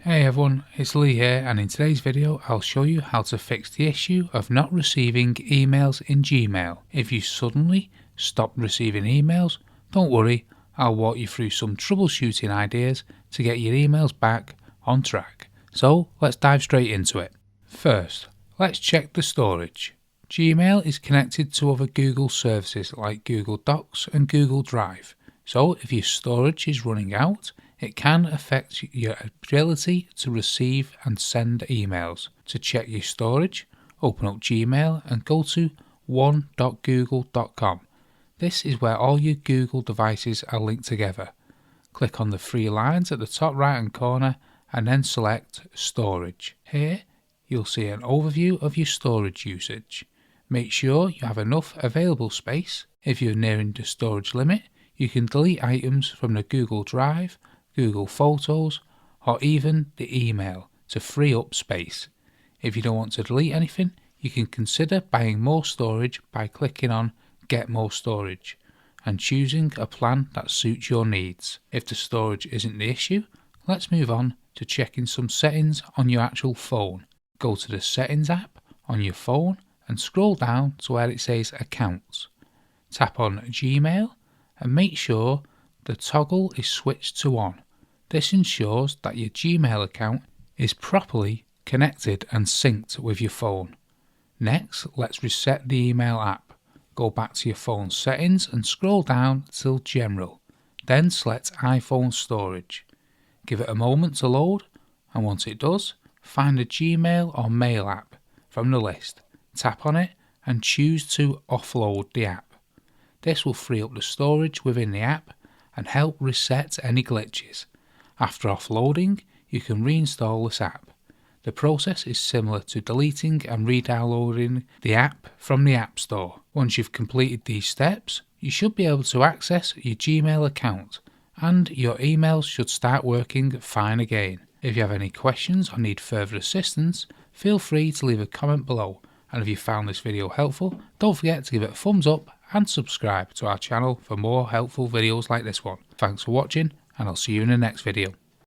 Hey everyone, it's Lee here, and in today's video I'll show you how to fix the issue of not receiving emails in Gmail. If you suddenly stop receiving emails, don't worry, I'll walk you through some troubleshooting ideas to get your emails back on track. So let's dive straight into it. First, let's check the storage. Gmail is connected to other Google services like Google Docs and Google Drive. So if your storage is running out, it can affect your ability to receive and send emails. To check your storage, open up Gmail and go to one.google.com. This is where all your Google devices are linked together. Click on the three lines at the top right hand corner and then select Storage. Here you'll see an overview of your storage usage. Make sure you have enough available space. If you're nearing the storage limit, you can delete items from the Google Drive, Google Photos, or even the email to free up space. If you don't want to delete anything, you can consider buying more storage by clicking on Get More Storage and choosing a plan that suits your needs. If the storage isn't the issue, let's move on to checking some settings on your actual phone. Go to the Settings app on your phone and scroll down to where it says Accounts. Tap on Gmail and make sure the toggle is switched to on. This ensures that your Gmail account is properly connected and synced with your phone. Next, let's reset the email app. Go back to your phone settings and scroll down till General. Then select iPhone Storage. Give it a moment to load, and once it does, find the Gmail or Mail app from the list. Tap on it and choose to offload the app. This will free up the storage within the app and help reset any glitches. After offloading, you can reinstall this app. The process is similar to deleting and re-downloading the app from the App Store. Once you've completed these steps, you should be able to access your Gmail account and your emails should start working fine again. If you have any questions or need further assistance, feel free to leave a comment below. And if you found this video helpful, don't forget to give it a thumbs up and subscribe to our channel for more helpful videos like this one. Thanks for watching, and I'll see you in the next video.